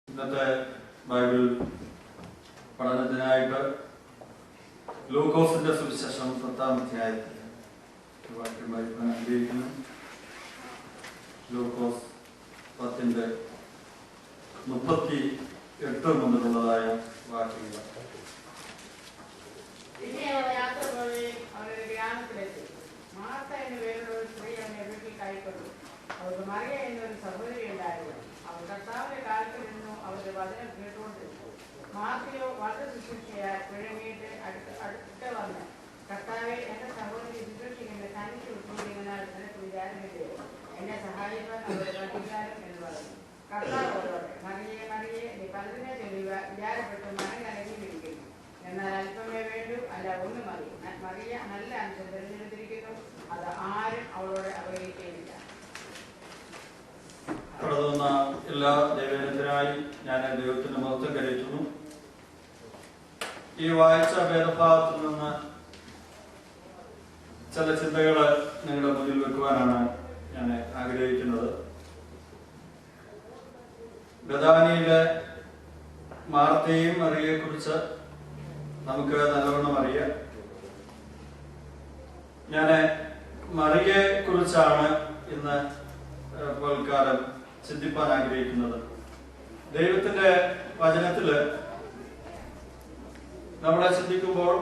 ഇന്നത്തെ ബൈബിൾ പഠനത്തിനായിട്ട് ലൂക്കോസിന്റെ സുവിശേഷം 10-ാം അധ്യായത്തിൽ വാക്യം വായിക്കാൻ ആഗ്രഹിക്കുന്നു. ലൂക്കോസ് 10:38 മുതലുള്ളതായ വാക്യങ്ങൾ. പിന്നെ അവർ യാത്ര പോലെ അവരുടെ ഗ്രാമത്തിലെത്തി. മാർത്ത എന്ന പേരുള്ള ഒരു സ്ത്രീ അവനെ വീട്ടിൽ കൈക്കൊണ്ടു. അവർക്ക് മറിയ എന്നൊരു സഹോദരി ഉണ്ടായിരുന്നു. അവർ കർത്താവിന്റെ കാലത്ത് നിന്നു അവരുടെ വചനം കേട്ടുകൊണ്ടിരുന്നു. മാർത്തയോ വളരെ ശുശ്രൂഷയാൽ പിഴങ്ങിയിട്ട് അടുത്ത് വന്ന്, കർത്താവെ, എന്റെ സഹോദരി ശുശ്രൂഷിക്കുന്ന തനിക്ക് വിട്ടുകൊണ്ടിരുന്നാൽ നിനക്ക് വിചാരമില്ലയോ? എന്നെ സഹായിക്കാൻ അവരുടെ അധികാരം എന്ന് പറഞ്ഞു. കർത്താവ് അവരോട്, മറിയേ മറിയേ, നീ പലതിനെ ചൊല്ലി വിചാരപ്പെട്ട് മനകലങ്ങിയിരിക്കുന്നു. എന്നാൽ അല്പമേ വേണ്ടൂ, അല്ല ഒന്ന് മതി. മറിയ നല്ല അംശം തിരഞ്ഞെടുത്തിരിക്കുന്നു, അത് ആരും അവളോട് അപകരിക്കുകയില്ല. കടന്നുവന്ന എല്ലാ ദൈവജനത്തിനായി ഞാൻ ദൈവത്തിന്റെ മഹത്വം കരയറ്റുന്നു. ഈ വായിച്ച വേദഭാഗത്തിൽ നിന്ന് ചില ചിന്തകള് നിങ്ങളുടെ മുന്നിൽ വെക്കുവാനാണ് ഞാൻ ആഗ്രഹിക്കുന്നത്. ബഥാനിയിലെ മാർത്തയും മറിയയെ കുറിച്ച് നമുക്ക് നല്ലവണ്ണം അറിയാം. ഞാൻ മറിയയെ കുറിച്ചാണ് ഇന്ന് പൽക്കാലം ചിന്തിപ്പാൻ ആഗ്രഹിക്കുന്നത്. ദൈവത്തിന്റെ വചനത്തില് നമ്മളെ ചിന്തിക്കുമ്പോൾ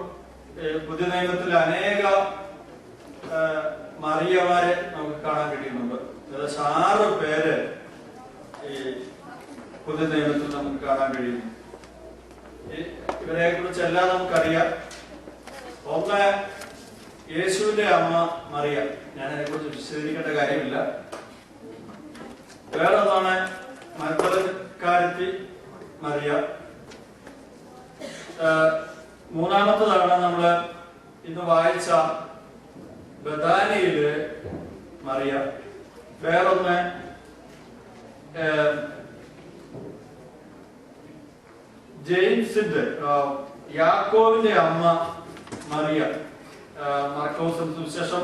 പുതിയ നിയമത്തിൽ അനേക മറിയമാരെ നമുക്ക് കാണാൻ കഴിയുന്നുണ്ട്. ഏകദേശം 6 പേര് ഈ പുതിയ നിയമത്തിൽ നമുക്ക് കാണാൻ കഴിയുന്നു. ഇവരെ കുറിച്ചെല്ലാം നമുക്കറിയാം. ഒന്ന്, യേശുവിന്റെ അമ്മ മറിയ. ഞാൻ അതിനെക്കുറിച്ച് വിശദീകരിക്കേണ്ട കാര്യമില്ല. വേറൊന്നാണ് മഗ്ദലക്കാരത്തി മറിയ. മൂന്നാമത്തതാണ് നമ്മള് ഇന്ന് വായിച്ച ബഥാനിയിലെ മറിയ. വേറൊന്ന് ജെയിംസിന്റെ യാക്കോവിന്റെ അമ്മ മറിയ. മർക്കോസ് സുവിശേഷം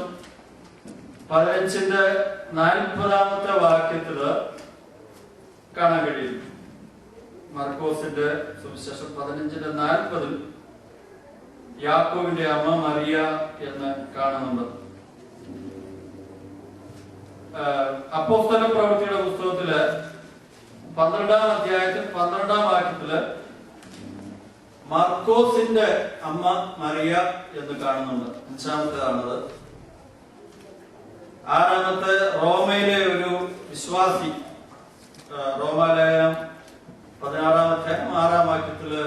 15:40 വാക്യത്തില് കാണാൻ കഴിയും. മർക്കോസിന്റെ സുവിശേഷം 15:40 യാക്കോവിന്റെ അമ്മ മറിയ എന്ന് കാണുന്നുണ്ട്. അപ്പോസ്തല പ്രവൃത്തിയുടെ പുസ്തകത്തില് 12-ാം അധ്യായത്തിൽ 12-ാം വാക്യത്തില് മർക്കോസിന്റെ അമ്മ മറിയ എന്ന് കാണുന്നുണ്ട്. 5-ാമത്തേതാണത്. 6-ാമത്തെ റോമയിലെ ഒരു വിശ്വാസി. റോമാലേഖനം 16-ാം അധ്യായം 6-ാം വാക്യത്തില്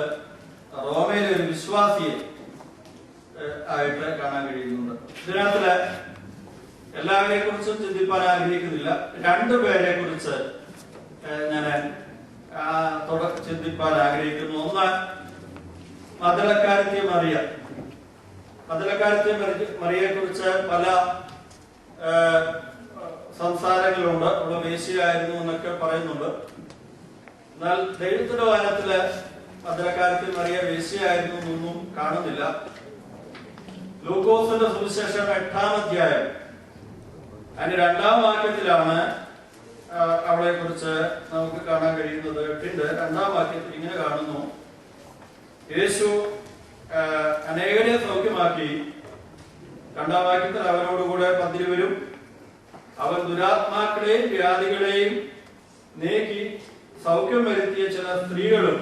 റോമയിലെ ഒരു വിശ്വാസിയെ ആയിട്ട് കാണാൻ കഴിയുന്നുണ്ട്. ഇതിനകത്തില് എല്ലാവരെ കുറിച്ചും ചിന്തിപ്പാൻ ആഗ്രഹിക്കുന്നില്ല. 2 പേരെ കുറിച്ച് ഞാൻ ചിന്തിപ്പാൻ ആഗ്രഹിക്കുന്നു. ഒന്ന്, മഗ്ദലക്കാരത്തി മറിയ. മഗ്ദലക്കാരത്തി മറിയയെ കുറിച്ച് പല സംസാരങ്ങളുണ്ട്. അവള് വേശ്യയായിരുന്നു എന്നൊക്കെ പറയുന്നുണ്ട്. എന്നാൽ ദൈവത്തിന്റെ വചനത്തില് മഗ്ദലക്കാരത്തി മറിയ വേശ്യയായിരുന്നു എന്നൊന്നും കാണുന്നില്ല. ലൂക്കോസിന്റെ സുവിശേഷം 8-ാം അധ്യായം അതിന്റെ 2-ാം വാക്യത്തിലാണ് അവളെ കുറിച്ച് നമുക്ക് കാണാൻ കഴിയുന്നത്. 8-ന്റെ 2-ാം വാക്യത്തിൽ ഇങ്ങനെ കാണുന്നു: യേശു അനേകരെ സൗഖ്യമാക്കി. 2-ാം വാക്യത്തിൽ അവനോടുകൂടെ 10 പേരും അവൻ ദുരാത്മാക്കളെയും വ്യാധികളെയും നീക്കി സൗഖ്യം വരുത്തിയ ചില സ്ത്രീകളും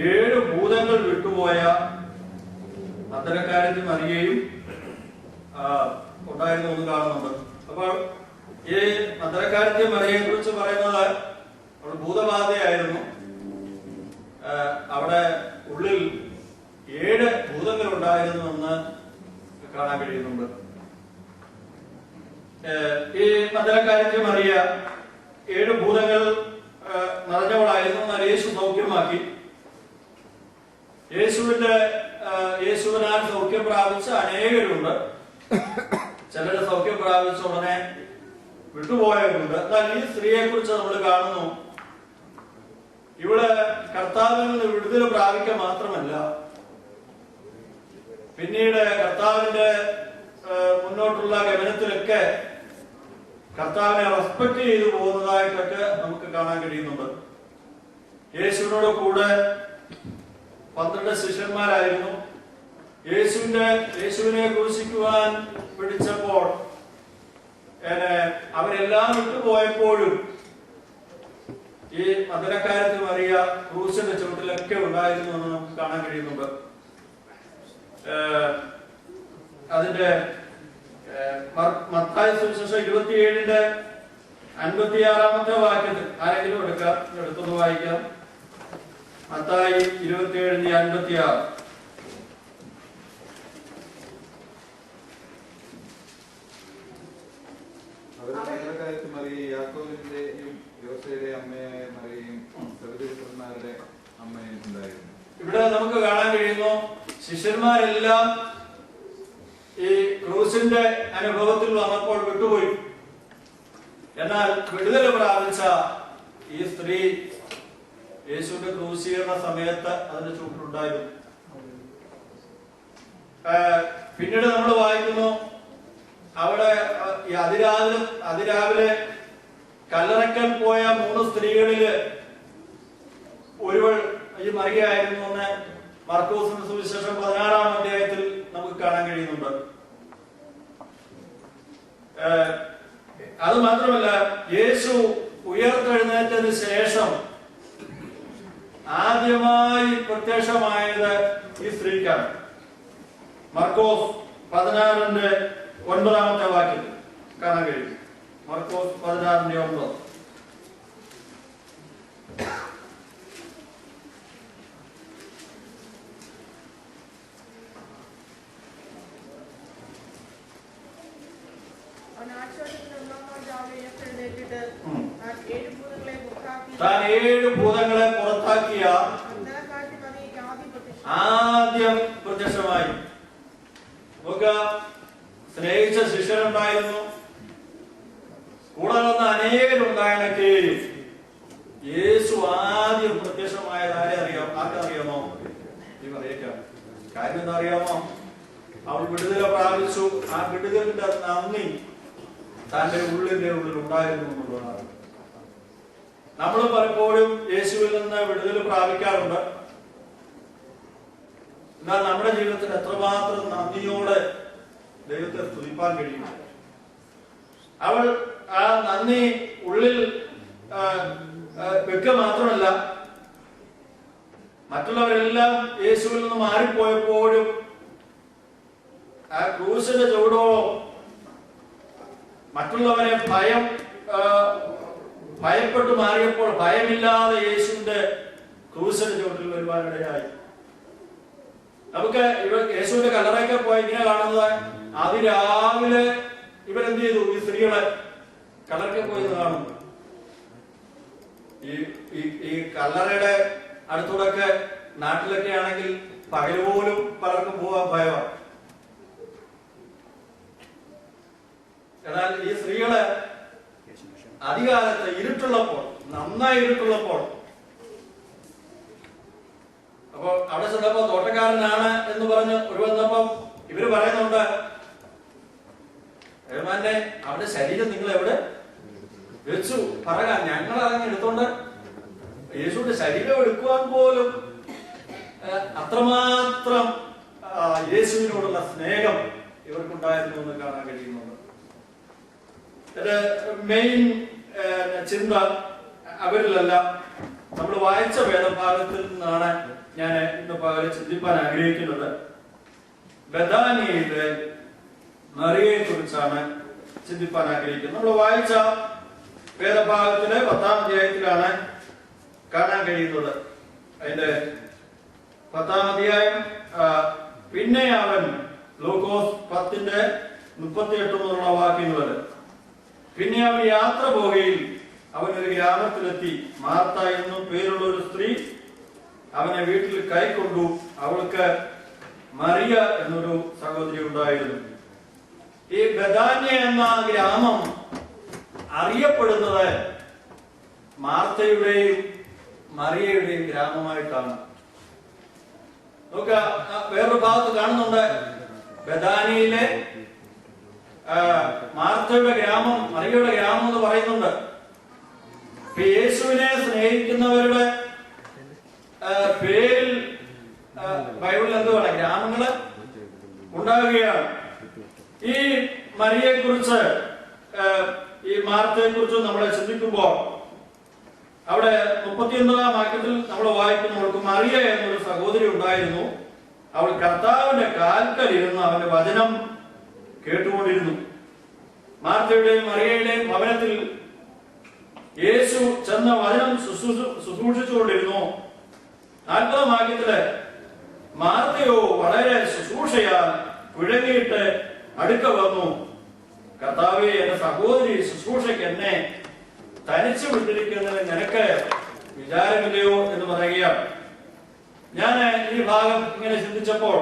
7 ഭൂതങ്ങൾ വിട്ടുപോയ മഗ്ദലക്കാരത്തി മറിയയും ഉണ്ടായിരുന്നു എന്ന് കാണുന്നുണ്ട്. അപ്പോൾ ഈ മഗ്ദലക്കാരത്തി മറിയയെ കുറിച്ച് പറയുന്നത് അവൾ ഭൂതബാധയായിരുന്നു. അവിടെ ഉള്ളിൽ 7 ഭൂതങ്ങൾ ഉണ്ടായിരുന്നു എന്ന് കാണാൻ കഴിയുന്നുണ്ട്. ഈ മഗ്ദലക്കാരത്തി മറിയ 7 ഭൂതങ്ങൾ നിറഞ്ഞവളായിരുന്നു. എന്നാൽ യേശു സൗഖ്യമാക്കി. യേശുവിനാൽ സൗഖ്യം പ്രാപിച്ച അനേകരുണ്ട്. ചിലര് സൗഖ്യം പ്രാപിച്ച ഉടനെ വിട്ടുപോയവരുണ്ട്. എന്നാൽ ഈ സ്ത്രീയെ കുറിച്ച് നമ്മൾ കാണുന്നു, ഇവിടെ കർത്താവിൽ നിന്ന് വിടുതൽ പ്രാപിക്കുക മാത്രമല്ല, പിന്നീട് കർത്താവിന്റെ മുന്നോട്ടുള്ള ഗമനത്തിലൊക്കെ കർത്താവിനെ റെസ്പെക്ട് ചെയ്തു പോകുന്നതായിട്ടൊക്കെ നമുക്ക് കാണാൻ കഴിയുന്നുണ്ട്. യേശുവിനോട് കൂടെ 12 ശിഷ്യന്മാരായിരുന്നു. യേശുവിനെ ക്രൂശിക്കുവാൻ പിടിച്ചപ്പോൾ അവരെല്ലാം വിട്ടുപോയപ്പോഴും ഈ മന്ദരക്കാരത്തി മറിയ ക്രൂശിന്റെ ചുവട്ടിലൊക്കെ ഉണ്ടായിരുന്നു എന്ന് നമുക്ക് കാണാൻ കഴിയുന്നുണ്ട്. അതിന്റെ മത്തായി സുവിശേഷം 27-56 വാക്യത്തിൽ ആരെങ്കിലും എടുക്കാം, എടുത്തൊന്ന് വായിക്കാം. മത്തായി 27:56. ഇവിടെ നമുക്ക് കാണാൻ കഴിയുന്നു, ശിഷ്യന്മാരെല്ലാം ഈ ക്രൂസിന്റെ അനുഭവത്തിൽ വന്നപ്പോൾ വിട്ടുപോയി. എന്നാൽ വിടുതൽ പ്രാപിച്ച ഈ സ്ത്രീ യേശുവിന്റെ ക്രൂശീകരണ സമയത്ത് അതിന്റെ ചുവട്ടിലുണ്ടായിരുന്നു. പിന്നീട് നമ്മൾ വായിക്കുന്നു, അവിടെ ഈ അതിരാവിലെ കല്ലറയ്ക്കൽ പോയ 3 സ്ത്രീകളില് ഒരുവൾ ഈ മറിയായിരുന്നു എന്ന് മർക്കോസിന്റെ സുവിശേഷം 16-ാം അധ്യായത്തിൽ നമുക്ക് കാണാൻ കഴിയുന്നുണ്ട്. അത് മാത്രമല്ല, യേശു ഉയർത്തെഴുന്നേറ്റതിന് ശേഷം ആദ്യമായി പ്രത്യക്ഷമായത് ഈ സ്ത്രീക്കാണ്. മർക്കോസ് 16-9 വാക്യം കാണാൻ കഴിയും. മർക്കോസ് 16:9. താൻ 7 ഭൂതങ്ങളെ പുറത്താക്കിയ ആദ്യം പ്രത്യക്ഷമായി. നമുക്ക് സ്നേഹിച്ച ശിഷ്യരുണ്ടായിരുന്നു, കൂടെ വന്ന അനേകരുണ്ടായിരുന്നെങ്കിലും യേശു ആദ്യം പ്രത്യക്ഷമായത് ആർക്കറിയാമോ? ഈ പറയേക്കാം. കാര്യം എന്താ അറിയാമോ? അവൾ വിടുതല പ്രാപിച്ചു. ആ വിടുതലിന്റെ നന്ദി തന്റെ ഉള്ളിൽ ഉണ്ടായിരുന്നു എന്നുള്ളതാണ്. നമ്മൾ പലപ്പോഴും യേശുവിൽ നിന്ന് വിടുതൽ പ്രാപിക്കാറുണ്ട്. എന്നാൽ നമ്മുടെ ജീവിതത്തിൽ എത്രമാത്രം നന്ദിയോടെ ദൈവത്തെ സ്തുതിപ്പാൻ കഴിയും. അവൾ ആ നന്ദി ഉള്ളിൽ വെക്കുക മാത്രമല്ല, മറ്റുള്ളവരെല്ലാം യേശുവിൽ നിന്ന് മാറിപ്പോയപ്പോഴും ആ ക്രൂശിന്റെ ചുവടോളം മറ്റുള്ളവരെ ഭയപ്പെട്ടു മാറിയപ്പോൾ ഭയമില്ലാതെ യേശുവിന്റെ ക്രൂശിന്റെ ചുവട്ടിൽ വരുവാനിടയായി. നമുക്ക് യേശുവിന്റെ കല്ലറയ്ക്ക് പോയി ഇങ്ങനെ കാണുന്നത്, അതിരാവിലെ ഇവരെന്ത് ചെയ്തു? ഈ സ്ത്രീകളെ കല്ലറയ്ക്ക് പോയി കാണുന്നു. ഈ കല്ലറയുടെ അടുത്തൂടൊക്കെ നാട്ടിലൊക്കെ ആണെങ്കിൽ പകല് പോലും പലർക്കും പോവാൻ ഭയമാണ്. എന്നാൽ ഈ സ്ത്രീകള് അധികാലത്ത് ഇരുട്ടുള്ളപ്പോൾ, നന്നായി ഇരുട്ടുള്ളപ്പോൾ, അപ്പൊ അവിടെ ചെന്നപ്പോ തോട്ടക്കാരനാണ് എന്ന് പറഞ്ഞ് ഒരു വന്നപ്പം ഇവര് പറയുന്നുണ്ട്, ഏമാന്റെ അവന്റെ ശരീരം നിങ്ങൾ എവിടെ വെച്ചു പറയാൻ? ഞങ്ങൾ അതങ്ങ് എടുത്തോണ്ട് യേശുവിന്റെ ശരീരം എടുക്കുവാൻ പോലും അത്രമാത്രം യേശുവിനോടുള്ള സ്നേഹം ഇവർക്കുണ്ടായിരുന്നു എന്ന് കാണാൻ കഴിയുന്നുണ്ട്. മെയിൻ ചിന്ത അവരിലല്ല. നമ്മൾ വായിച്ച വേദഭാഗത്തിൽ നിന്നാണ് ഞാൻ ഇന്ന് പകരം ചിന്തിപ്പാൻ ആഗ്രഹിക്കുന്നത്. ബഥാനിയയിലെ മറിയയെ കുറിച്ചാണ് ചിന്തിപ്പാൻ ആഗ്രഹിക്കുന്നത്. നമ്മൾ വായിച്ച വേദഭാഗത്തിലെ 10-ാം അധ്യായത്തിലാണ് കാണാൻ കഴിയുന്നത്. അതിന്റെ 10-ാം അധ്യായം. പിന്നെ അവൻ ലൂക്കോസ് 10:38 വാക്യങ്ങളിൽ, പിന്നെ അവൻ യാത്ര പോകയിൽ അവൻ ഒരു ഗ്രാമത്തിലെത്തി. മാർത്ത എന്നു പേരുള്ള ഒരു സ്ത്രീ അവനെ വീട്ടിൽ കൈക്കൊണ്ടു. അവൾക്ക് മറിയ എന്നൊരു സഹോദരി ഉണ്ടായിരുന്നു. ഈ ബഥാന്യ എന്ന ഗ്രാമം അറിയപ്പെടുന്നത് മാർത്തയുടെയും മറിയയുടെയും ഗ്രാമമായിട്ടാണ്. നമുക്ക് വേറൊരു ഭാഗത്ത് കാണുന്നുണ്ട്, ബഥാനിയിലെ മാർത്തയുടെ ഗ്രാമം, മറിയയുടെ ഗ്രാമം എന്ന് പറയുന്നുണ്ട്. യേശുവിനെ സ്നേഹിക്കുന്നവരുടെ 39 വാക്യത്തിൽ നമ്മൾ വായിക്കുന്നു, അവൾക്ക് മറിയ എന്നൊരു സഹോദരി ഉണ്ടായിരുന്നു. അവൾ കർത്താവിന്റെ കാൽക്കൽ ഇരുന്ന് അവന്റെ വചനം കേട്ടുകൊണ്ടിരുന്നു. മാർത്തയുടെയും മറിയയുടെയും ഭവനത്തിൽ യേശു ചെന്ന വചനം ശുശ്രൂഷിച്ചുകൊണ്ടിരുന്നു. 40 വാക്യത്തില് മാർത്തയോ വളരെ ശുശ്രൂഷയാൽ കുഴങ്ങിയിട്ട് അടുക്ക വന്നു. കർത്താവേ, എന്റെ സഹോദരി ശുശ്രൂഷയ്ക്ക് എന്നെ തനിച്ചു വിട്ടിരിക്കുന്നതിന് നിനക്ക് വിചാരമില്ലയോ എന്ന് പറയുകയാണ്. ഞാൻ ഈ ഭാഗം ഇങ്ങനെ ചിന്തിച്ചപ്പോൾ,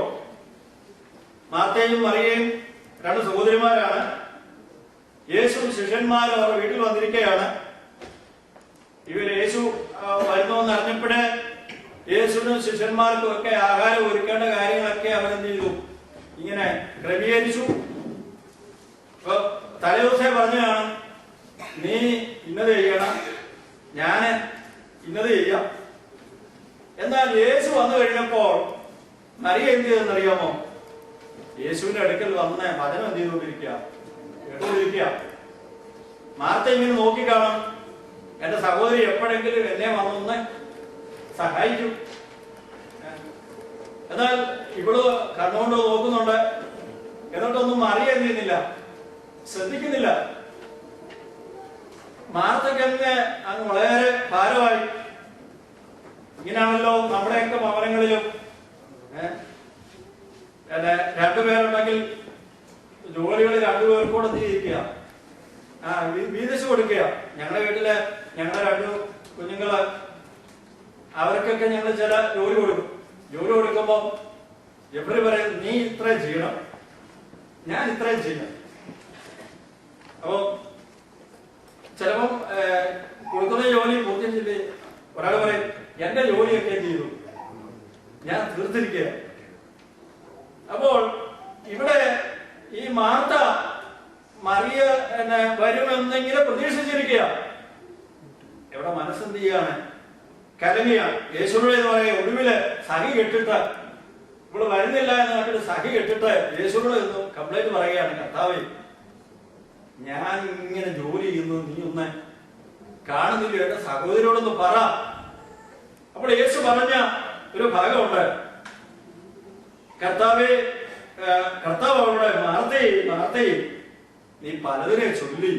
മാർത്തയും മറിയയും 2 സഹോദരിമാരാണ്. യേശു ശിഷ്യന്മാരും അവർ വീട്ടിൽ വന്നിരിക്കുകയാണ്. യേശു വരുന്നോന്ന് അറിഞ്ഞപ്പോഴേ യേശുവിനും ശിഷ്യന്മാർക്കും ഒക്കെ ആഹാരം ഒരുക്കേണ്ട കാര്യങ്ങളൊക്കെ അവരെന്ത് ചെയ്തു, ഇങ്ങനെ ക്രമീകരിച്ചു. ഇപ്പൊ തലേദിവസേ പറഞ്ഞാണ്, നീ ഇന്നത് ചെയ്യണം, ഞാന് ഇന്നത് ചെയ്യാം. എന്നാൽ യേശു വന്നു കഴിഞ്ഞപ്പോൾ മറിയ എന്ത് ചെയ്തെന്നറിയാമോ? യേശുവിന്റെ അടുക്കൽ വന്ന് വചനം എന്ത് ചെയ്തുകൊണ്ടിരിക്കുക, കേട്ടുകൊണ്ടിരിക്കുക. മാർത്ത ഇങ്ങനെ നോക്കിക്കാണും, എന്റെ സഹോദരി എപ്പോഴെങ്കിലും എന്നെ വന്നൊന്ന് സഹായിക്കും. എന്നാൽ ഇവള് കണ്ണുകൊണ്ട് നോക്കുന്നുണ്ട്, എന്നിട്ടൊന്നും മറിയ എന്ത് ചെയ്യുന്നില്ല, ശ്രദ്ധിക്കുന്നില്ല. മാർത്തക്ക് അങ്ങ് വളരെ ഭാരമായി. ഇങ്ങനെയാണല്ലോ നമ്മുടെയൊക്കെ ഭവനങ്ങളിലും. 2 പേരുണ്ടെങ്കിൽ ജോലികൾ 2 പേർക്കൂടെ ചെയ്തിരിക്കുക, വീതിച്ചു കൊടുക്കുക. ഞങ്ങളുടെ വീട്ടില് ഞങ്ങളുടെ 2 കുഞ്ഞുങ്ങള്, അവർക്കൊക്കെ ഞങ്ങൾ ചില ജോലി കൊടുക്കും. ജോലി കൊടുക്കുമ്പോ എപ്പോഴും പറയും, നീ ഇത്രയും ചെയ്യണം, ഞാൻ ഇത്രയും ചെയ്യണം. അപ്പൊ ചിലപ്പം കൊടുക്കുന്ന ജോലി പൂർത്തിയും ചെയ്ത് ഒരാൾ പറയും, എന്റെ ജോലിയൊക്കെ ചെയ്തു, ഞാൻ തീർത്തിരിക്കുക. അപ്പോൾ ഇവിടെ ഈ മാർത്ത മറിയ വരുമെന്നെങ്കിലും പ്രതീക്ഷിച്ചിരിക്കുക. എവിടെ മനസ്സെന്ത് ചെയ്യാണ്, കലങ്ങിയാണ്. യേശുവിടെ എന്ന് പറയാ, ഒടുവില് സഹി കെട്ടിട്ട് ഇവിടെ വരുന്നില്ല എന്ന് പറഞ്ഞിട്ട് സഹി കെട്ടിട്ട് യേശുവിടെ ഒന്ന് കംപ്ലൈന്റ് പറയുകയാണ്, കർത്താവേ, ഞാൻ ഇങ്ങനെ ജോലി ചെയ്യുന്നു, നീ ഒന്ന് കാണുന്നില്ല, എന്റെ സഹോദരിയോടൊന്ന് പറ. അപ്പോൾ യേശു പറഞ്ഞ ഒരു ഭാഗമുണ്ട്, കർത്താവ് അവരുടെ മാർത്തേ, നീ പലതിനെ ചൊല്ലി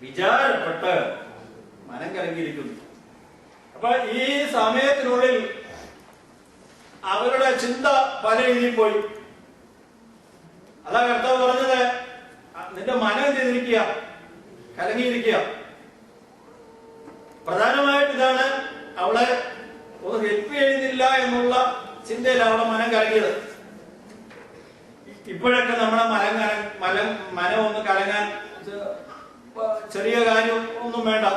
വിചാരപ്പെട്ട് മനം കലങ്ങിയിരിക്കുന്നു. അപ്പൊ ഈ സമയത്തിനുള്ളിൽ അവരുടെ ചിന്ത പല രീതിയിൽ പോയി. അതാ കർത്താവ് പറഞ്ഞത്, നിന്റെ മനം ചെയ്തിരിക്കുക, കലങ്ങിയിരിക്കുക. പ്രധാനമായിട്ട് ഇതാണ്, അവളെ ഒന്ന് ഹെൽപ്പ് ചെയ്യുന്നില്ല എന്നുള്ള ചിന്തയിൽ അവളെ മനം കലങ്ങിയത്. ഇപ്പോഴൊക്കെ നമ്മുടെ മനം ഒന്ന് കലങ്ങാൻ ചെറിയ കാര്യം ഒന്നും വേണ്ട.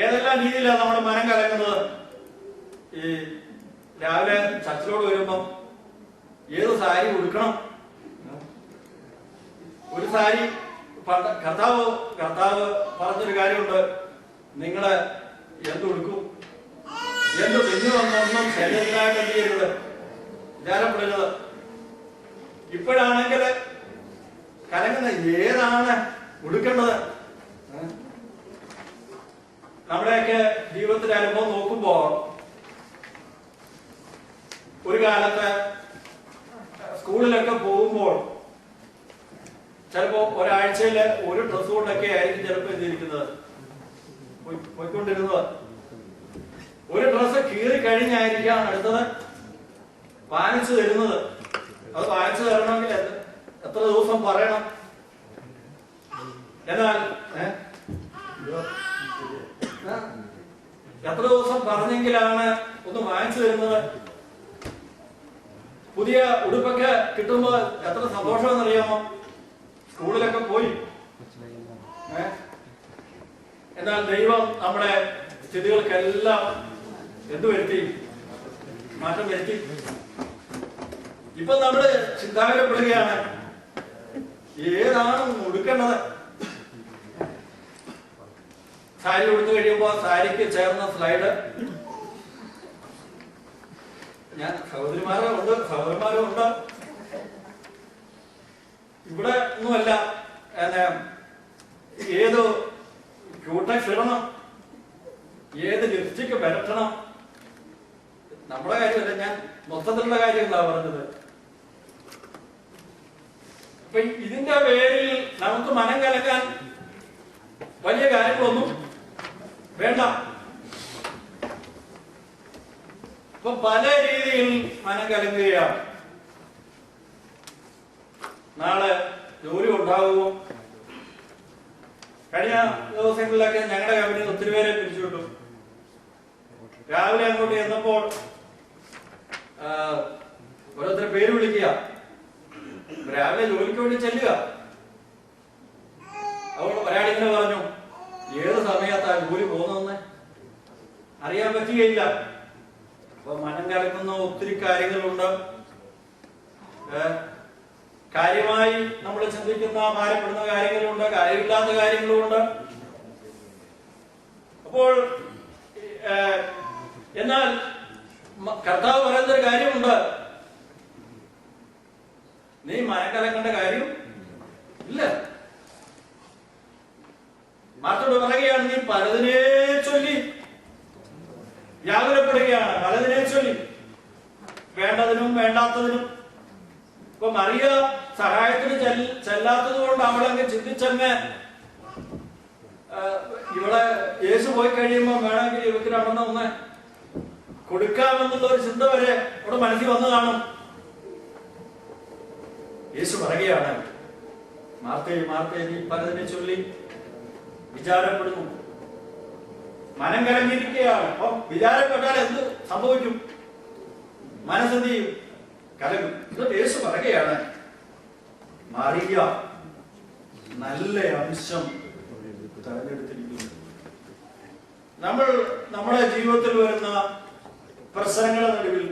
ഏതെല്ലാം രീതിയിലാണ് നമ്മുടെ മനം കലങ്ങുന്നത്? ഈ രാവിലെ ചർച്ചിലോട് വരുമ്പം ഏത് സാരി ഉടുക്കണം, ഒരു സാരി കർത്താവ് പറഞ്ഞൊരു കാര്യമുണ്ട്, നിങ്ങള് എന്തുടുക്കും, എന്ത് തെഞ്ഞു വന്നൊന്നും ശരീരത്തിനായിട്ട് എന്ത് ചെയ്യരുത്, വിചാരപ്പെടരുത്. ഇപ്പോഴാണെങ്കിൽ കലങ്ങുന്ന ഏതാണ് ഉടുക്കേണ്ടത്? നമ്മുടെയൊക്കെ ജീവിതത്തിലെ അനുഭവം നോക്കുമ്പോൾ ഒരു കാലത്ത് സ്കൂളിലൊക്കെ പോകുമ്പോൾ ചിലപ്പോ ഒരാഴ്ചയില് ഒരു ഡ്രസ് കൊണ്ടൊക്കെ ആയിരിക്കും ചിലപ്പോ എന്തിരിക്കുന്നത്, പോയിക്കൊണ്ടിരുന്നത്. ഒരു ഡ്രസ് കീറി കഴിഞ്ഞായിരിക്കാം അടുത്തത് വാങ്ങിച്ചു തരുന്നത്. അത് വാങ്ങിച്ചു തരണമെങ്കിൽ എത്ര ദിവസം പറയണം? എന്നാൽ എത്ര ദിവസം പറഞ്ഞെങ്കിലാണ് ഒന്ന് വാങ്ങിച്ചു തരുന്നത്? പുതിയ ഉടുപ്പൊക്കെ കിട്ടുമ്പോ എത്ര സന്തോഷമെന്നറിയാമോ? സ്കൂളിലൊക്കെ പോയി. എന്നാൽ ദൈവം നമ്മുടെ സ്ഥിതികൾക്കെല്ലാം എന്തു വരുത്തി? മാറ്റം വരുത്തി. ഇപ്പൊ നമ്മള് ചിന്താഗരപ്പെടുകയാണ്, ഏതാണ് ഉടുക്കേണ്ടത്? സാരി ഉടുത്തു കഴിയുമ്പോ സാരിക്ക് ചേർന്ന സ്ലൈഡ്. ഞാൻ സഹോദരിമാരും ഉണ്ട്. ഇവിടെ ഒന്നുമല്ല, ഏത് ക്യൂട്ടക്സ് ഇടണം, ഏത് ലിപ്സ്റ്റിക് പരട്ടണം, നമ്മുടെ കാര്യമല്ല, ഞാൻ മൊത്തത്തിലുള്ള കാര്യങ്ങളാ പറഞ്ഞത്. അപ്പൊ ഇതിന്റെ പേരിൽ നമുക്ക് മനം കലക്കാൻ വലിയ കാര്യങ്ങളൊന്നും വേണ്ട. ഇപ്പൊ പല രീതിയിൽ മനം കലങ്ങുകയാണ്. നാളെ ജോലി ഉണ്ടാകുമോ? കഴിഞ്ഞ ദിവസങ്ങളിലൊക്കെ ഞങ്ങളുടെ കമ്പനിയിൽ ഒത്തിരി പേരെ പിരിച്ചുവിട്ടു. രാവിലെ അങ്ങോട്ട് ചെന്നപ്പോൾ ഓരോരുത്തർ പേര് വിളിക്കുക. രാവിലെ ജോലിക്ക് വേണ്ടി ചെല്ലുക. അപ്പോൾ ഒരാളിങ്ങനെ പറഞ്ഞു, ഏത് സമയത്താ ജോലി പോകുന്നതെന്ന് അറിയാൻ പറ്റുകയില്ല. അപ്പൊ മനം കലക്കുന്ന ഒത്തിരി കാര്യങ്ങളുണ്ട്. കാര്യമായി നമ്മൾ ചിന്തിക്കുന്ന ഭാരപ്പെടുന്ന കാര്യങ്ങളുണ്ട്, കാര്യമില്ലാത്ത കാര്യങ്ങളുമുണ്ട്. അപ്പോൾ എന്നാൽ കർത്താവ് പറയുന്നൊരു കാര്യമുണ്ട്, നീ മനം കലക്കേണ്ട കാര്യം ഇല്ല. മാർത്തോട് പറയുകയാണ്, നീ പലതിനെ ചൊല്ലി വ്യാകുലപ്പെടുകയാണ്, പലതിനെ ചൊല്ലി, വേണ്ടതിനും വേണ്ടാത്തതിനും. ഇപ്പൊ മറിയ സഹായത്തിന് ചെല്ലാത്തത് കൊണ്ട് അവളങ്ങ് ചിന്തിച്ചങ്ങ് ഇവിടെ യേശു പോയി കഴിയുമ്പോ വേണമെങ്കിൽ ഇവർക്ക് രണ്ടെണ്ണം ഒന്ന് കൊടുക്കാമെന്നുള്ള ഒരു ചിന്ത വരെ ഇവിടെ മനസ്സിൽ വന്നു കാണും. യേശു പറയുകയാണ്, മാർത്തേ മാർത്തേ, നീ പലതിനെ ചൊല്ലി വിചാരപ്പെടുന്നു, മനം കലങ്ങിയിരിക്കുകയാണ്. അപ്പം വിചാരപ്പെട്ടാൽ എന്ത് സംഭവിക്കും? മനസ്സെന്ത് ചെയ്യും? കലങ്ങും. എന്നിട്ട് യേശു പറയുകയാണ്, മറിയ നല്ല അംശം തെരഞ്ഞെടുത്തിരിക്കുന്നു. നമ്മുടെ ജീവിതത്തിൽ വരുന്ന പ്രശ്നങ്ങളുടെ നടുവിൽ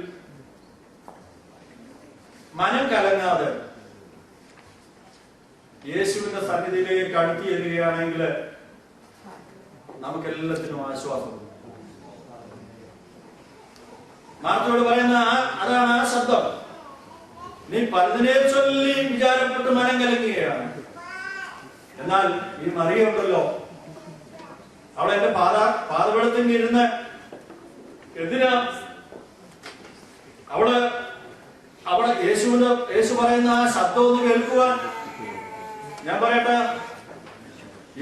മനം കലങ്ങാതെ യേശുവിന്റെ സന്നിധിയിലേക്ക് അടുത്ത് ചെല്ലുകയാണെങ്കിൽ നമുക്കെല്ലാത്തിനും ആശ്വാസം. മാർത്തോട് പറയുന്ന അതാണ് ആ ശബ്ദം. നീ പലതിനെ ചൊല്ലി വിചാരപ്പെട്ട് മനം കലങ്ങുകയാണ്. എന്നാൽ ഈ മറിയ ഉണ്ടല്ലോ, അവളെ എന്റെ പാതപീഠത്തിൽ ഇരുന്ന് എന്തിനാ അവിടെ യേശു പറയുന്ന ആ ശബ്ദം ഒന്ന് കേൾക്കുവാൻ. ഞാൻ പറയട്ടെ,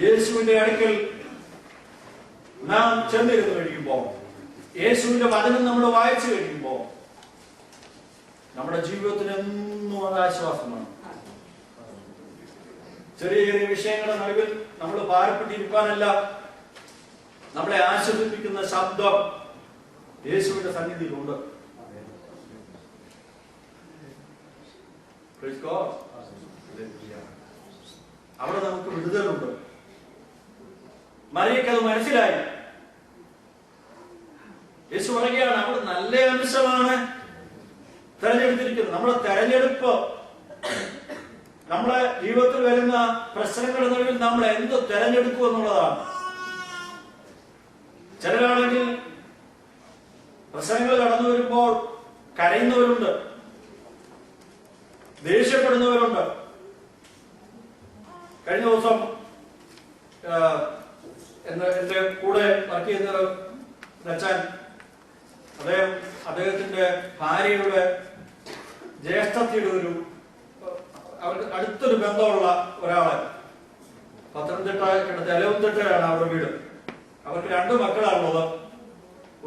യേശുവിന്റെ അടുക്കൽ നാം ചെന്നിരുന്ന് കഴിയുമ്പോ, യേശുവിന്റെ വചനം നമ്മൾ വായിച്ചു കഴിയുമ്പോ നമ്മുടെ ജീവിതത്തിന് എന്നും അത് ആശ്വാസമാണ്. ചെറിയ ചെറിയ വിഷയങ്ങളുടെ നടുവിൽ നമ്മൾ ഭാരപ്പെട്ടിരിക്കാനല്ല, നമ്മളെ ആശ്വസിപ്പിക്കുന്ന ശബ്ദം യേശുവിന്റെ സന്നിധിയിലുണ്ട്. അവിടെ നമുക്ക് വിടുതലുണ്ട്. മറിയയ്ക്ക് അത് മനസ്സിലായി. യേശു പറയുകയാണ്, അവിടെ നല്ല അംശമാണ് തെരഞ്ഞെടുത്തിരിക്കുന്നത്. നമ്മുടെ തെരഞ്ഞെടുപ്പ്, നമ്മുടെ ജീവിതത്തിൽ വരുന്ന പ്രശ്നങ്ങളുടെ നടുവിൽ നമ്മൾ എന്ത് തെരഞ്ഞെടുക്കും എന്നുള്ളതാണ്. ചിലരാണെങ്കിൽ പ്രശ്നങ്ങൾ കടന്നു വരുമ്പോൾ കരയുന്നവരുണ്ട്, ദേഷ്യപ്പെടുന്നവരുണ്ട്. കഴിഞ്ഞ ദിവസം എന്റെ കൂടെ വർക്ക് ചെയ്യുന്ന നച്ചാൻ, അദ്ദേഹത്തിന്റെ ഭാര്യയുടെ ജ്യേഷ്ഠത്തിയുടെ അവർക്ക് അടുത്തൊരു ബന്ധമുള്ള ഒരാളെ, പത്തനംതിട്ട എലവന്തിട്ടയാണ് അവരുടെ വീട്. അവർക്ക് 2 മക്കളാണുള്ളത്.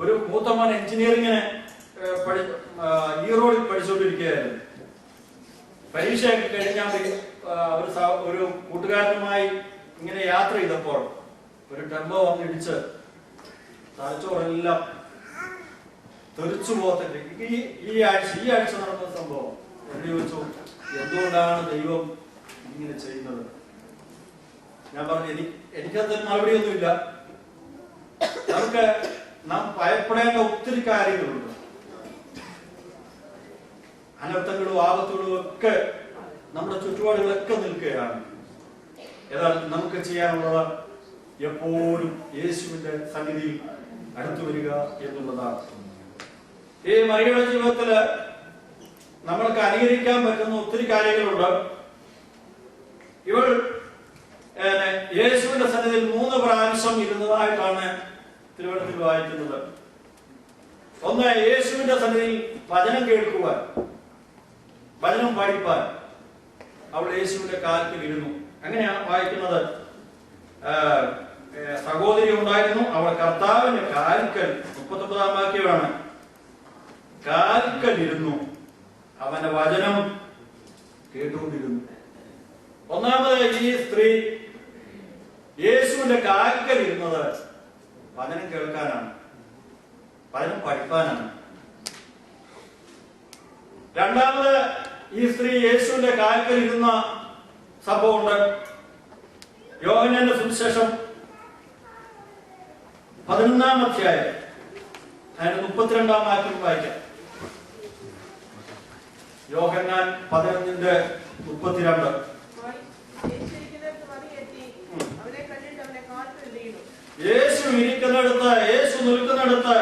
ഒരു മൂത്തമ്മൻ എഞ്ചിനീയറിങ്ങിന് ഈറോഡിൽ പഠിച്ചുകൊണ്ടിരിക്കുകയായിരുന്നു. പരീക്ഷയൊക്കെ കഴിഞ്ഞാൽ ഒരു കൂട്ടുകാരനുമായി ഇങ്ങനെ യാത്ര ചെയ്തപ്പോൾ ഒരു ടെമ്പോ വന്നിടിച്ച് തലച്ചോറെല്ലാം തെറിച്ചു പോകത്തില്ല. ഈ ആഴ്ച നടന്ന സംഭവം എന്നെ ചോദിച്ചു, എന്തുകൊണ്ടാണ് ദൈവം ഇങ്ങനെ ചെയ്യുന്നത്? ഞാൻ പറഞ്ഞു, എനിക്കതിന് മറുപടിയൊന്നുമില്ല. നാം ഭയപ്പെടേണ്ട ഒത്തിരി കാര്യങ്ങളുണ്ട്. അനർത്ഥങ്ങളും ആപത്തുകളും ഒക്കെ നമ്മുടെ ചുറ്റുപാടുകളൊക്കെ നിൽക്കുകയാണ്. ഏതാണ് നമുക്ക് ചെയ്യാനുള്ളത്? എപ്പോഴും യേശുവിന്റെ സന്നിധിയിൽ അടുത്തു വരിക എന്നുള്ളതാണ്. ഈ മറിയയുടെ ജീവിതത്തില് നമ്മൾക്ക് അനുകരിക്കാൻ പറ്റുന്ന ഒത്തിരി കാര്യങ്ങളുണ്ട്. ഇവൾ യേശുവിന്റെ സന്നിധിയിൽ 3 പ്രാവശ്യം ഇരുന്നതായിട്ടാണ് തിരുവനന്തപുരത്തിൽ വായിക്കുന്നത്. ഒന്ന്, യേശുവിന്റെ സന്നിധിയിൽ വചനം കേൾക്കുവാൻ, വചനം പഠിപ്പാൻ അവൾ യേശുവിന്റെ കാൽക്കൽ ഇരുന്നു. അങ്ങനെയാണ് വായിക്കുന്നത്. സഹോദരി ഉണ്ടായിരുന്നു, അവൾ കർത്താവിന്റെ കാൽക്കൽ, 39 വാക്യമാണ്, കാൽക്കൽ ഇരുന്നു, അവന്റെ വചനം കേട്ടുകൊണ്ടിരുന്നു. ഒന്നാമത്, ഈ സ്ത്രീ യേശുവിന്റെ കാൽക്കൽ ഇരുന്നത് വചനം കേൾക്കാനാണ്, വചനം പഠിപ്പാനാണ്. രണ്ടാമത്, ഈ സ്ത്രീ യേശുവിന്റെ കാൽക്കൽ ഇരുന്ന സംഭവമുണ്ട്. യോഹന്നാന്റെ സുവിശേഷം 11-ാം അധ്യായം അതിന് 32-ാം വാക്യം വായിക്കാം. യോഹന്നാൻ 11:32. യേശു ഇരിക്കുന്നിടത്ത്, യേശു നിൽക്കുന്നിടത്ത്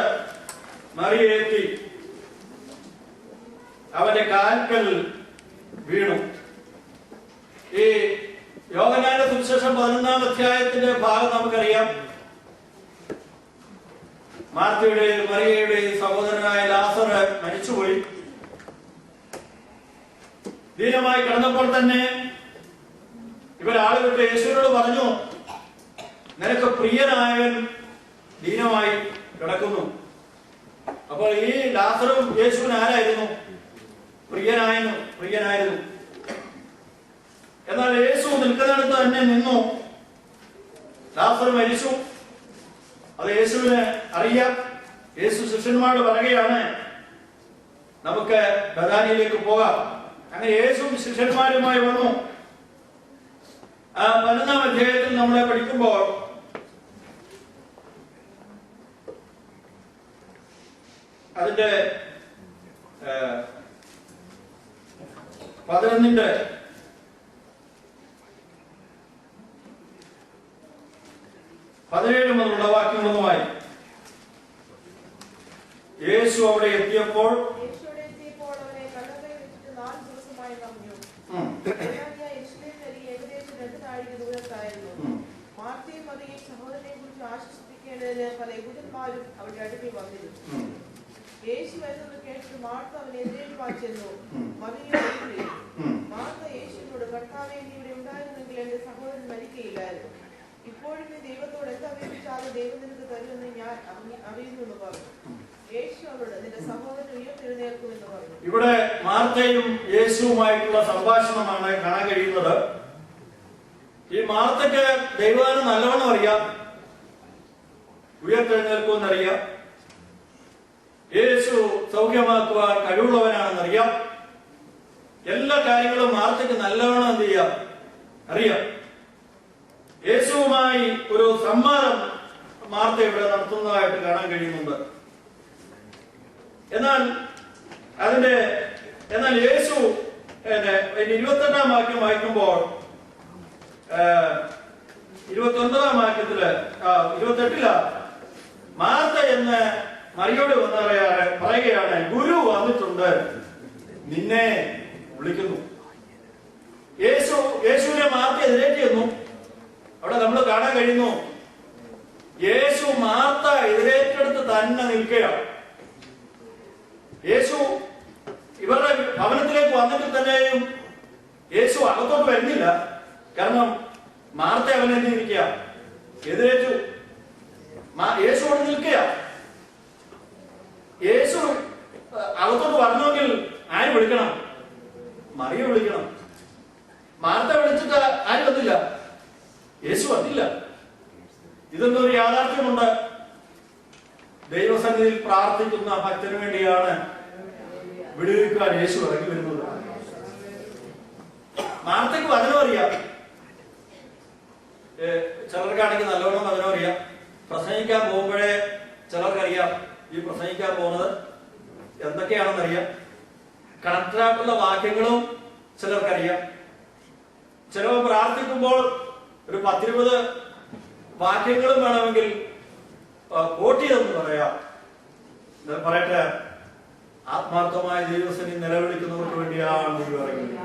മറിയേറ്റി അവന്റെ കാൽക്കൽ വീണു. ഈ യോഹന്നാന്റെ സുവിശേഷം 11-ാം അധ്യായത്തിന്റെ ഭാഗം നമുക്കറിയാം. മാർത്തയുടെയും മറിയയുടെയും സഹോദരനായ ലാസർ മരിച്ചുപോയി. ദീനമായി കിടന്നപ്പോൾ തന്നെ ഇവരാളുകളുടെ യേശുവിനോട് പറഞ്ഞു, നിനക്ക് പ്രിയനായവൻ ദീനമായി കിടക്കുന്നു. അപ്പോൾ ഈ ലാസറും യേശുവിന് ആരായിരുന്നു? പ്രിയനായിരുന്നു. എന്നാൽ യേശു നിൽക്കുന്നിടത്ത് തന്നെ നിന്നു. ലാസർ മരിച്ചു. അത് യേശുവിന് അറിയാം. യേശു ശിഷ്യന്മാരോട് പറയുകയാണ്, നമുക്ക് ബഥാനിയിലേക്ക് പോകാം. അങ്ങനെ യേശു ശിഷ്യന്മാരുമായി വന്നു. 11-ാം അധ്യായത്തിൽ നമ്മളെ പഠിക്കുമ്പോൾ അതിന്റെ 11-ന്റെ 17 മുതലുള്ള വാക്യങ്ങളുമായി. യേശു അവിടെ എത്തിയപ്പോൾ യേശു വരുന്നത് കേട്ടിട്ട് മാർത്ത അവനെ എതിരേൽപ്പാൻ ചെന്നു. മാർത്ത യേശുവിനോട്, കർത്താവേ, നീ ഇവിടെ ഉണ്ടായിരുന്നെങ്കിൽ എന്റെ സഹോദരൻ മരിക്കുകയില്ലായിരുന്നു. ഇപ്പോഴും നീ ദൈവത്തോട് എന്ത് അപേക്ഷിച്ചാലും ദൈവം നിനക്ക് തരുമെന്ന് ഞാൻ അറിയുന്നു എന്ന് പറഞ്ഞു. യേശു അവരോട്, നിന്റെ സഹോദരൻ ഉയർത്തെഴുന്നേൽക്കുമെന്ന് പറഞ്ഞു. ഇവിടെ മാർത്തയും യേശുവുമായിട്ടുള്ള സംഭാഷണമാണ് കാണാൻ കഴിയുന്നത്. ഈ മാർത്തയ്ക്ക് ദൈവം നല്ലവണ്ണം അറിയാം, ഉയർത്തെഴുന്നേൽക്കുമെന്നറിയാം, യേശു സൗഖ്യമാക്കുവാൻ കഴിവുള്ളവനാണെന്നറിയാം. എല്ലാ കാര്യങ്ങളും മാർത്തയ്ക്ക് നല്ലവണ്ണം എന്ത് ചെയ്യാം, അറിയാം. യേശുവുമായി ഒരു സംവാദം മാർത്ത ഇവിടെ നടത്തുന്നതായിട്ട് കാണാൻ കഴിയുന്നുണ്ട്. എന്നാൽ യേശു 28-ാം വാക്യം വായിക്കുമ്പോൾ 29-ാം വാക്യത്തില് 28-ല മാർത്ത എന്ന് മറിയോട് വന്ന് പറയുകയാണ്, ഗുരു വന്നിട്ടുണ്ട്, നിന്നെ വിളിക്കുന്നു. യേശുവിനെ മാർത്ത എതിരേറ്റിരുന്നു. അവിടെ നമ്മൾ കാണാൻ കഴിയുന്നു, യേശു മാർത്ത എതിരേറ്റെടുത്ത് തന്നെ നിൽക്കുകയാണ്. യേശു ഇവരുടെ ഭവനത്തിലേക്ക് വന്നിട്ട് തന്നെയും യേശു അകത്തോട്ട് വരുന്നില്ല. കാരണം മാർത്ത അവനെ നിൽക്കുക, എതിരേറ്റു. യേശു അവിടെ നിൽക്കുക. യേശു അകത്തോട്ട് വരണമെങ്കിൽ ആര് വിളിക്കണം? മറിയ വിളിക്കണം. മാർത്ത വിളിച്ചിട്ട് ആര് വന്നില്ല? യേശു വന്നില്ല. ഇതൊന്നൊരു യാഥാർത്ഥ്യമുണ്ട്. ദൈവസന്നിധിയിൽ പ്രാർത്ഥിക്കുന്ന ഭക്തന് വേണ്ടിയാണ് വിടുവിക്കാൻ യേശു ഇറങ്ങി വരുന്നത്. മാർത്തയ്ക്ക് വചനം അറിയാം. ചിലർക്കാണെങ്കിൽ നല്ലോണം വചനം അറിയാം. പ്രസംഗിക്കാൻ പോകുമ്പോഴേ ചിലർക്കറിയാം ഈ പ്രസംഗിക്കാൻ പോകുന്നത് എന്തൊക്കെയാണെന്നറിയാം. കണക്റ്റായിട്ടുള്ള വാക്യങ്ങളും ചിലർക്കറിയാം. ചിലവ് പ്രാർത്ഥിക്കുമ്പോൾ ഒരു 10-20 വാക്യങ്ങളും വേണമെങ്കിൽ കോട്ട് ചെയ്തെന്ന് പറയാം. പറയട്ടെ, ആത്മാർത്ഥമായ ദൈവസന്നിധി നിലവിളിക്കുന്നവർക്ക് വേണ്ടിയാണ് ദൈവം ഇറങ്ങുന്നത്.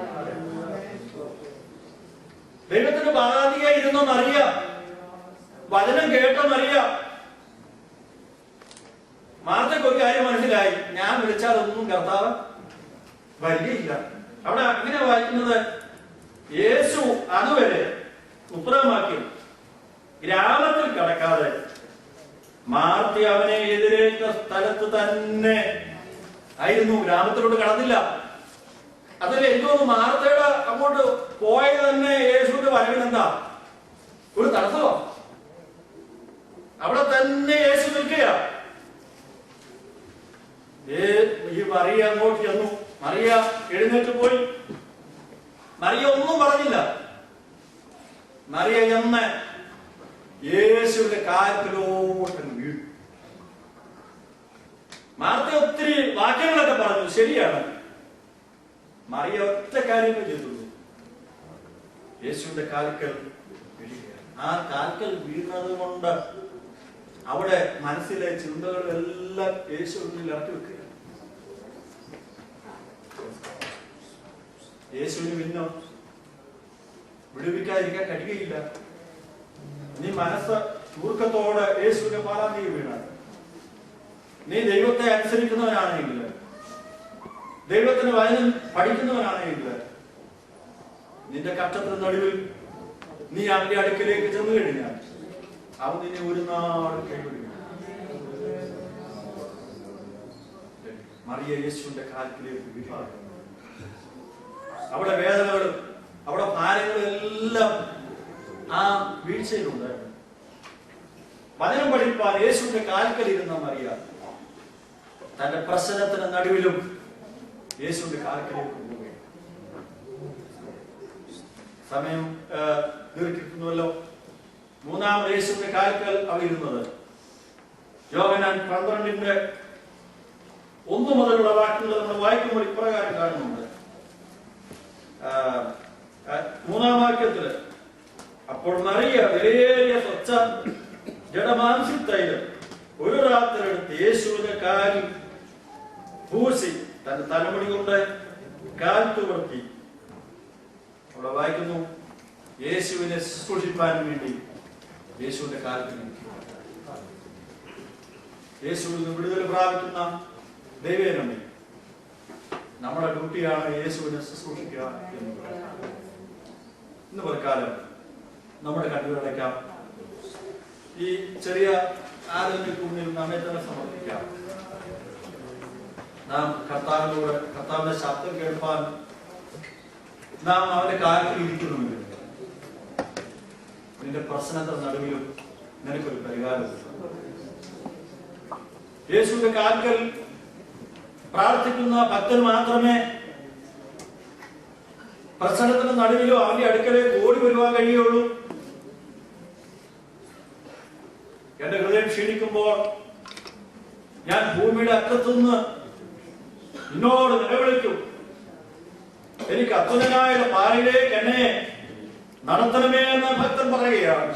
ദൈവത്തിന് പാരാധികയായി ഇരുന്നെന്നറിയാം, വചനം കേട്ടെന്നറിയാം. മാർത്തയ്ക്ക് ഒരു കാര്യം മനസ്സിലായി, ഞാൻ വിളിച്ചാൽ ഒന്നും കർത്താവ് വരികയില്ല. അവിടെ അങ്ങനെ വായിക്കുന്നത്, യേശു അതുവരെ ഉത്തരവാക്യം ഗ്രാമത്തിൽ കടക്കാതെ മാർത്ത അവനെ എതിരേറ്റ സ്ഥലത്ത് തന്നെ ആയിരുന്നു, ഗ്രാമത്തിലോട്ട് കടന്നില്ല. അതല്ല എന്തോന്ന് മാർത്തയുടെ അങ്ങോട്ട് പോയത് തന്നെ യേശുവിന്റെ വരവിനെന്താ ഒരു തടസ്സമോ? അവിടെ തന്നെ യേശു നിൽക്കുക. ഈ മറിയ അങ്ങോട്ട് ചെന്നു. മറിയ എഴുന്നേറ്റ് പോയി. മറിയ ഒന്നും പറഞ്ഞില്ല. മറിയ ചെന്ന് യേശുവിന്റെ കാര്യത്തിലോട്ട് വീണു. മാർത്ത ഒത്തിരി വാക്യങ്ങളൊക്കെ പറഞ്ഞു, ശരിയാണ്. മറിയ ഒറ്റ കാര്യമേ ചെയ്തുള്ളൂ, യേശുവിന്റെ കാൽക്കൽ വീഴുകയാണ്. ആ കാൽക്കൽ വീഴുന്നത് കൊണ്ട് അവിടെ മനസ്സിലെ ചിന്തകളെല്ലാം യേശുവിൽ ഇറക്കി വെക്കുക. യേശുവിന് പിന്നെ വിടുവിക്കാതിരിക്കാൻ കഴിയുകയില്ല. നീ മനസ്സ് ചൂർക്കത്തോടെ യേശുവിന്റെ പാലാന്തി വീണാൽ, നീ ദൈവത്തെ അനുസരിക്കുന്നവനാണെങ്കിൽ, ദൈവത്തിന് വചനം പഠിക്കുന്നവനാണെങ്കിൽ, നിന്റെ കഷ്ടത്തിന് നടുവിൽ നീ അവന്റെ അടുക്കലേക്ക് ചെന്നു കഴിഞ്ഞാൽ അവൻ നിന്നെ ഒരു നാൾ കൈവിടുക. മറിയ യേശുവിന്റെ കാൽക്കിലേക്ക് വീഴുകയാണ്. അവിടെ വേദനകളും അവിടെ ഭാരങ്ങളും എല്ലാം ആ വീഴ്ചയിലുണ്ട്. വചനം പഠിപ്പാൻ യേശുവിന്റെ കാൽക്കലിരുന്ന മറിയ തന്റെ പ്രശ്നത്തിന് നടുവിലും യേശുവിന്റെ കാൽക്കലേക്ക് പോവുകയാണ്. സമയം ദീർഘിക്കുന്നുവല്ലോ. മൂന്നാമത് യേശുവിന്റെ കാൽക്കൽ അവ ഇരുന്നത് യോഹന്നാൻ 12:1 മുതലുള്ള വാക്യങ്ങൾ നമ്മൾ വായിക്കുമ്പോൾ ഇപ്രകാരം കാണുന്നുണ്ട്. 3-ാം വാക്യത്തില്, അപ്പോൾ മറിയ വിലയേറിയ സ്വച്ഛ ജഡമാംസി തൈലം ഒരു രാത്രി എടുത്ത് യേശുവിന്റെ കാലിൽ പൂശി തന്റെ തലമുടി കൊണ്ട് കാൽ തുവർത്തി. അവിടെ വായിക്കുന്നു, യേശുവിനെ ശുശ്രൂഷിപ്പാൻ വേണ്ടി യേശുവിന്റെ കാലത്തിൽ യേശുവിൽ നിന്ന് വിടുതൽ പ്രാപിക്കുന്ന ദൈവജനമേ, നമ്മുടെ ഡ്യൂട്ടിയാണ് യേശുവിനെ ശുശ്രൂഷിക്കുക എന്നുള്ളത്. ഇന്ന് പ്രകാരം നമ്മുടെ കണ്ണുകളടയ്ക്കാം. ഈ ചെറിയ ആരോഗ്യത്തിന് മുന്നിൽ നമ്മെ തന്നെ സമർപ്പിക്കാം. നാം കർത്താവിനോട്, കർത്താവിന്റെ ശബ്ദം കേൾപ്പാൻ നാം അവന്റെ കാര്യത്തിൽ ഇരിക്കുന്നുണ്ട്. നിന്റെ പ്രശ്നത്തിന്റെ നടുവിലും നിനക്കൊരു പരിഹാരം. യേശുവിന്റെ കാൽക്കൽ പ്രാർത്ഥിക്കുന്ന ഭക്തൻ മാത്രമേ പ്രശ്നത്തിന്റെ നടുവിലോ അവന്റെ അടുക്കലേക്ക് ഓടി വരുവാൻ കഴിയുള്ളൂ. എന്റെ ഹൃദയം ക്ഷീണിക്കുമ്പോൾ ഞാൻ ഭൂമിയുടെ അറ്റത്തുനിന്ന് നിന്നോട് നിലവിളിക്കും. എനിക്ക് അത്യുന്നതനായ പാറയിലേക്ക് എന്നെ നടത്തണമേ എന്ന് ഭക്തൻ പറയുകയാണ്.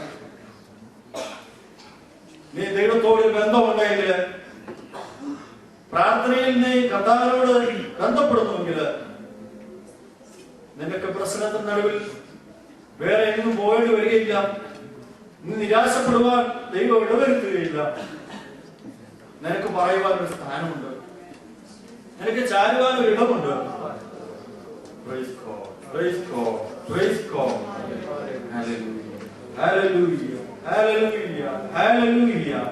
നീ ദൈവത്തോട് ബന്ധമുണ്ടെങ്കിൽ, പ്രാർത്ഥനയിൽ നീ കർത്താവിനോട് ബന്ധപ്പെടുന്നുവെങ്കിൽ, നിനക്ക് പ്രശ്നത്തിന് നടുവിൽ വേറെ എങ്ങും പോയിട്ട് വരികയില്ല. നീ നിരാശപ്പെടുവാൻ ദൈവം ഇടവരുത്തുകയില്ല. നിനക്ക് പറയുവാൻ ഒരു സ്ഥാനമുണ്ട്, നിനക്ക് ചാരുവാൻ ഒരു ഇടമുണ്ട്. Praise God, praise God, praise God. Hallelujah, hallelujah, hallelujah, hallelujah.